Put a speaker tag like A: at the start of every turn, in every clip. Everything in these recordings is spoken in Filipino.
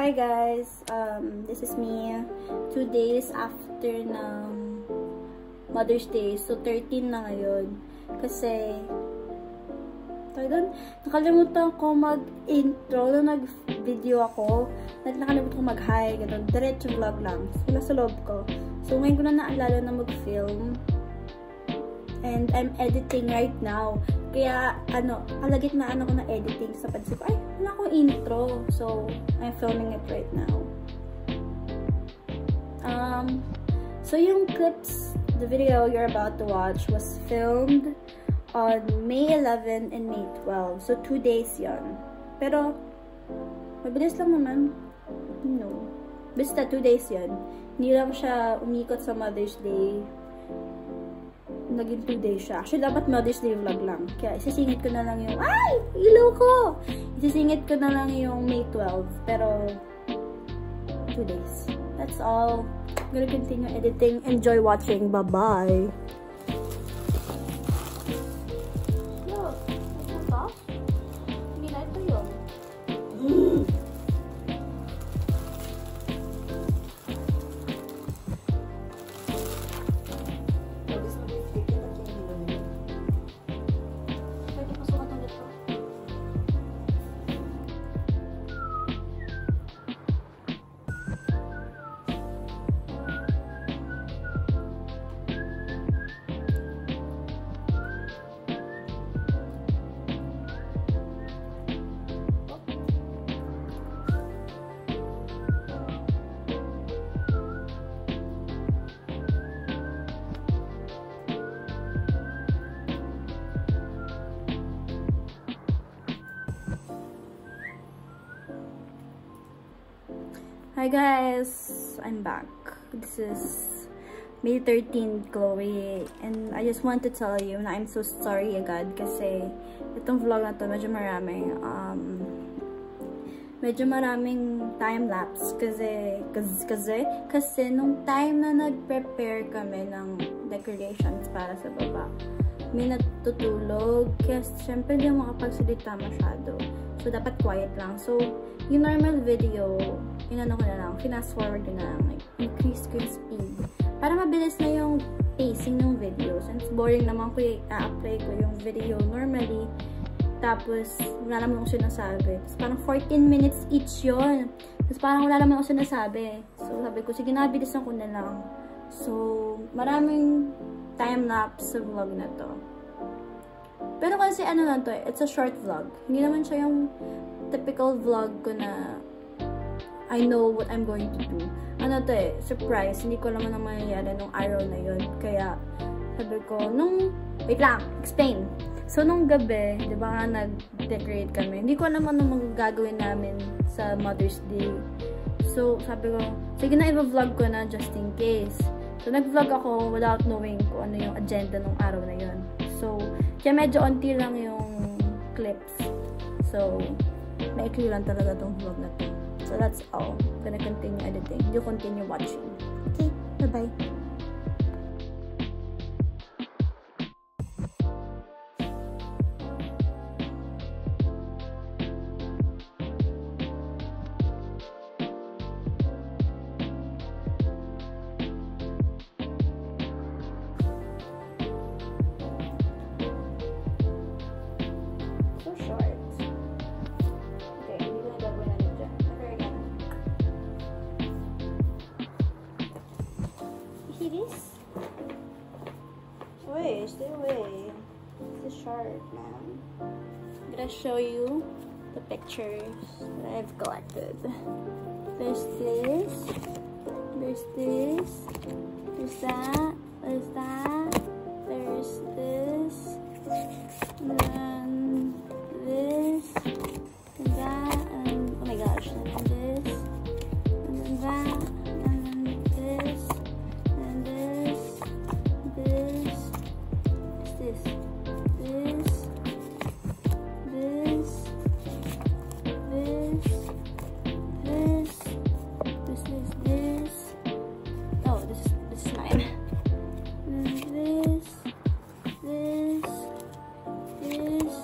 A: Hi guys, this is me 2 days after ng Mother's Day, so 13 na ngayon kasi nakalimutan ko mag-intro nung nag-video ako, nakalimutan ko mag-hi, ganun, diretso vlog lang, wala sa loob ko. So ngayon ko na naalala na mag-film and I'm editing right now. Kaya, kalagitnaan ako ng editing sa pansip ko, ay, wala akong intro. So, I'm filming it right now. So yung clips, the video you're about to watch was filmed on May 11 and May 12. So, 2 days yon. Pero, mabilis lang naman. No. Basta 2 days yon. Hindi lang siya umikot sa Mother's Day. Naging 2 days siya. Actually, dapat Mother's Day vlog lang. Kaya, isisingit ko na lang yung, ay! Ilaw ko! Isisingit ko na lang yung May 12. Pero, 2 days. That's all. I'm gonna continue editing. Enjoy watching. Bye-bye! Look! What's up? Hindi na ito yun. Hi guys! I'm back. This is May 13th, Chloe. And I just want to tell you na I'm so sorry agad kasi itong vlog na to medyo maraming time-lapse kasi nung time na nag-prepare kami ng decorations para sa baba, may natutulog kasi syempre hindi ako makapagsalita masyado. So, dapat quiet lang. So, yung normal video, inano ko na lang, fast forward ko na lang, like, increase ko yung speed. Para mabilis na yung pacing ng video. Since boring naman ko i-apply ko yung video normally, tapos, wala naman akong sinasabi. Tapos, parang 14 minutes each yun. Tapos, parang wala naman akong sinasabi. So, sabi ko, sige, nabilisan ko na lang. So, maraming time-lapse sa vlog na to. Pero kasi ano lang to, it's a short vlog. Hindi naman siya yung typical vlog ko na I know what I'm going to do. Ano to surprise. Hindi ko naman ang mangyayari nung araw na yun. Kaya, sabi ko, wait lang, explain. So, nung gabi, di ba nga nag-decorate kami, hindi ko naman ang magagawin namin sa Mother's Day. So, sabi ko, sige na, i-vlog ko na just in case. So, nag-vlog ako without knowing kung ano yung agenda nung araw na yun. So, kaya medyo onti lang yung clips. So, maikli lang talaga tong vlog na to. So, that's all. I'm gonna continue editing. You continue watching. Okay, bye-bye. Stay away. This is sharp, man. I'm gonna show you the pictures that I've collected. There's this. There's this. There's that. There's that. There's this. And then this. And that. And oh my gosh. And then this. And then that. And then this. And this. This. This, this, this, this, this. Oh, this is mine. This, this, this,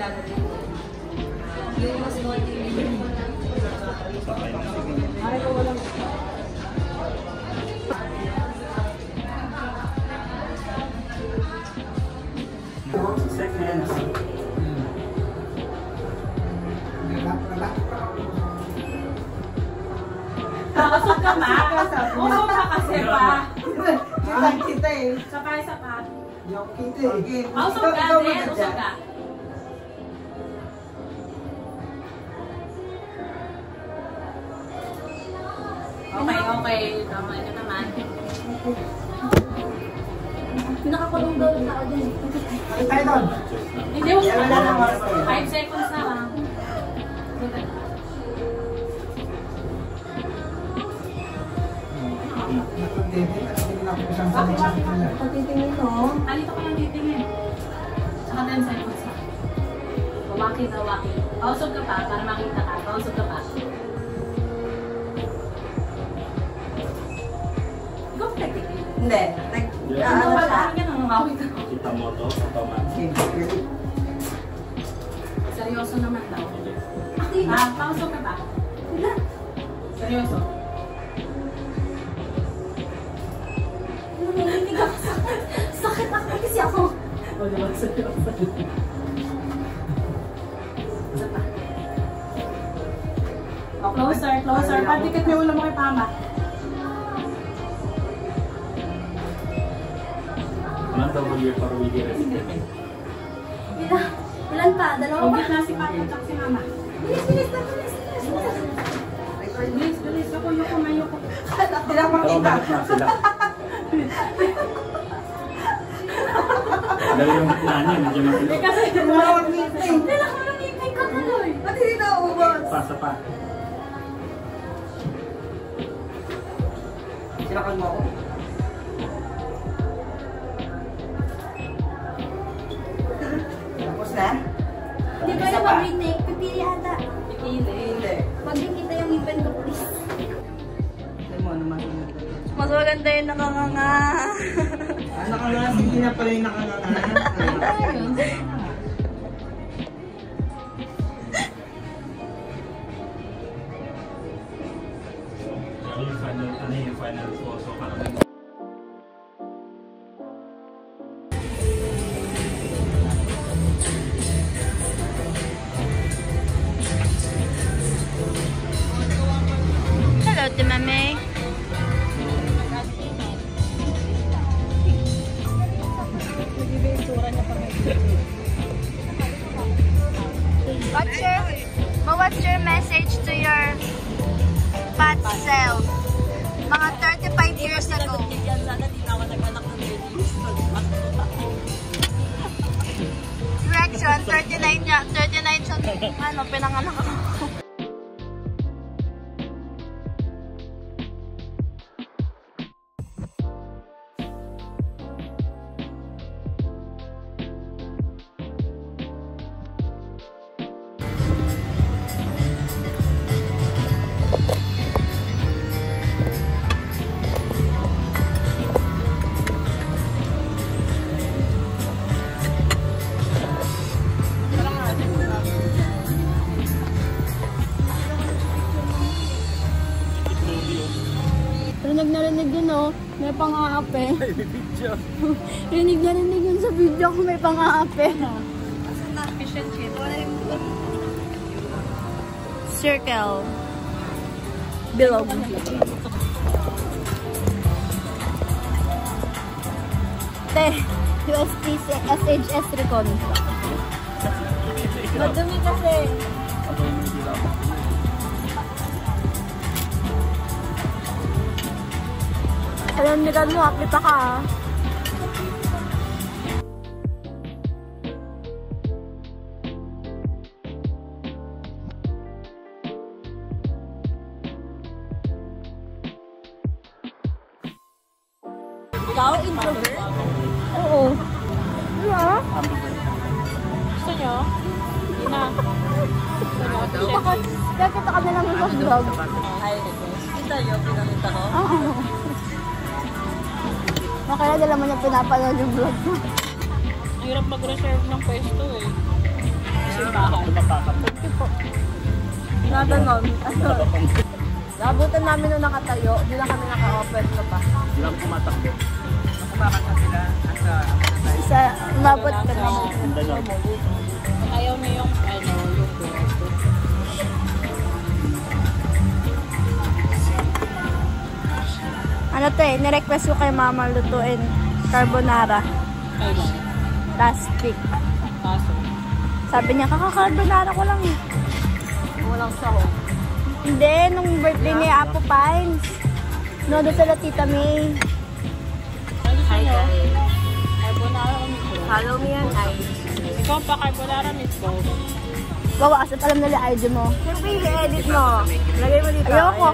A: Yung mas konti yung ay ko walang
B: Usok ka ma? Usok ka kasi pa.
C: Kita eh.
B: Sakay.
C: Yung kita eh.
B: Usok ka din, usok ka. Okay. Tama ka naman.
A: nakakulong daw yung tao din.
C: Ay, tayo doon.
B: Hindi mo na. 5 seconds na lang.
A: Pagtitingin mo.
B: Alito ko lang titingin. Saka 10 seconds na. Waki. Pausog ka pa para makita ka. Pausog ka pa. Ikaw pa titingin.
C: Hindi.
B: Ano siya?
D: Kita mo to, automatic.
B: Seryoso naman daw. Pausog ka ba? Seryoso.
A: Nanginginig ako. Sakit ako kasi ako.
B: O, diba? Seryoso. Isa pa. O, closer. Patikit mo ulo mo kay Pama.
D: Ilan W for we get it?
A: Ilan pa? Dalawa pa?
B: Huwag na si Papa at si Mama.
A: Bilis.
B: Bilis. Yuko.
C: Hindi lang
D: Pero
C: makita.
D: balik na sila. Dali yung gitna niya, medyo matilo.
B: Kasi
C: Wala akong ngiti.
A: Hindi lang ako nanginginig ka tuloy.
C: Ba't hindi na ubos?
D: Pasa pa.
C: Sinakal mo ako. Tapos na?
A: Hindi ko alam mag-retake. Pipili ata.
C: Hindi.
A: Pag di kita yung ipin ko, please.
C: Hindi mo naman.
A: Mas maganda yung nakanganga.
C: Nakanganga. Sige na pala yung nakanganga.
D: Yung final photo ka lang.
A: Hello, Timame. What's your message to your fat self? Mga 35 years ago. Correction, 39 niya. 39 siya. Ano, pinanganak ako. Rinig din oh, may pang-aape. rinig yun sa video ko, may pang-aape. Circle. Bilog. Te, UST SHS Recon. Madumi kasi. Alam niyo mo, kita ka ah. Ikaw, introvert? Oo. Diba?
B: Gusto nyo? Hindi na.
A: Kaya kita ka na lang sa vlog.
B: Hi, kita yun, pinakita ko.
A: Oo. Kaya dala mo niya pinapanood yung vlog mo.
B: Ang hirap mag-reserve ng pwesto eh. simbahan.
A: Thank you po. Naganon. Nabutan namin nung nakatayo, di lang kami naka-open na pa.
D: Hindi lang pumatakbo.
A: Isa, umabot ka na.
B: Ayaw mo yung yung
A: Ano to eh, nirequest ko kay mama lutuin carbonara. Plastic. Sabi niya, kaka-carbonara ko lang eh.
B: Walang sahog.
A: Hindi, nung birthday ni Apo Pines. No, doon sila Tita May.
B: Ano siya no? Carbonara o meatball?
A: Follow me yan, ay.
B: Ikaw pa carbonara meatball?
A: Gawa kasi alam nila ID mo.
B: Siyempre, i-edit mo. Lagay mo dito.
A: Ayoko.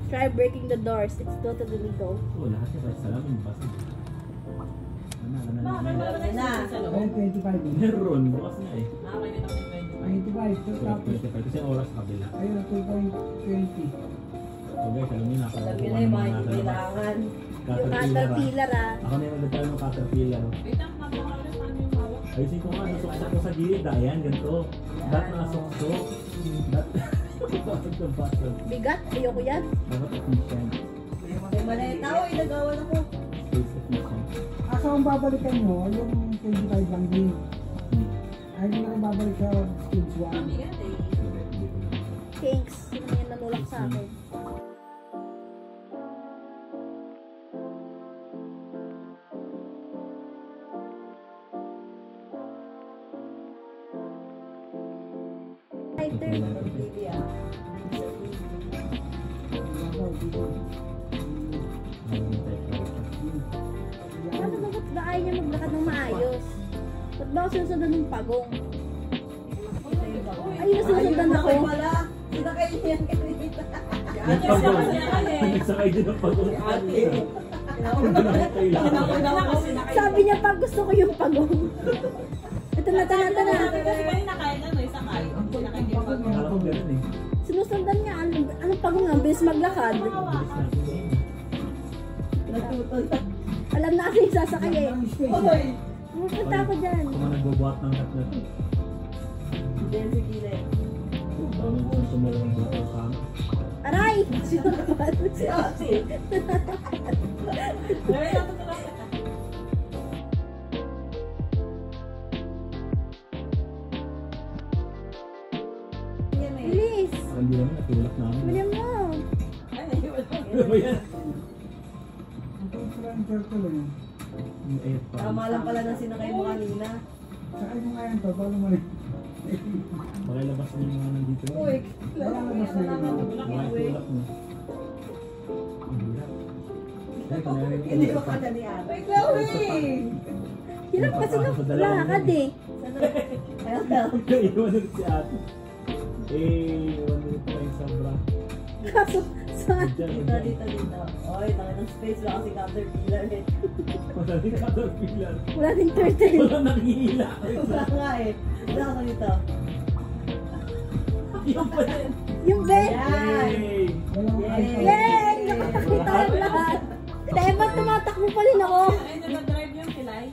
A: Try breaking the doors. It's totally legal.
D: Oo, lahat yung salamin basta.
C: Ay, 25.
D: Meron, bukas na eh.
C: 25. Tapos,
D: 25 kasi oras kabila.
C: ayun, 2.20.
D: So guys, alam niyo, nakalakuha ng mga nasa labas.
A: Yung caterpillar ah.
D: Ako na yung nagdatayo ng caterpillar. Ayusin ko nga, nasuksak ko sa gilid. Ayan, ganito. Dat nakasuksok. Dat nakasuksok.
A: Bigat. Ayoko yan.
D: Dapat efficient.
A: Tao, inagawan ako.
D: Space efficient.
C: Asa ang babalikan nyo, yung 25 lang din. Ay, hindi na kayo babalik sa stage 1.
A: Cakes. Sino yan nanulak sa akin? Ano ba ba't ba ayaw niya maglakad ng maayos? Ba't ba ako sinusundan ng pagong? Ay, nasusundan ako.
D: Nagsakay din ang pag-ulan.
A: Sabi niya pag gusto ko yung pagong. Ito na.
D: Akala ko ganun eh.
A: Sinusundan niya. Anong pagong nga? Bilis maglakad.
D: Bilis natin eh.
A: Alam na ako yung sasakay eh. Pupunta ako dyan.
D: Kung mga nagbubuhat ng atlet. Kung tumulong ang buhat ng kama.
A: Aray! Sinakpan.
D: naman, natulak namin.
A: William mo.
D: Ano ba yan?
C: Ang sila yung turtle eh.
D: Yung airpod.
E: Tama lang pala na sinakay mo kanina.
C: Sakay mo nga yan to, paano mo rin?
D: Pakilabas niyo yung mga nandito.
E: Uy,
C: Wala na mas na yun.
D: Mga tulak mo. Ang hirap. Ay, panayari ko
E: hindi
D: isa
E: ko
D: pa.
E: kada ni Ate.
B: Wait, Chloe!
A: Hirap kasi ng lakad eh.
D: Iwan ulit si ate. Iwan ulit pa yung sobra.
A: Kaso, saan?
E: Dito. Oy, tanga ng space ba kasi caterpillar eh.
D: Wala rin caterpillar.
A: Wala din turtle.
D: Wala nakihila.
E: Wala nga eh. Wala ka dito.
D: Yung pa rin.
A: Yung bed.
E: Yan!
D: Yay!
C: Walang
E: Yay!
A: Yay! Nakakakita ang lahat. Dahil ba't tumatakbo pa rin ako?
B: Ay, nag-drive yung kilay.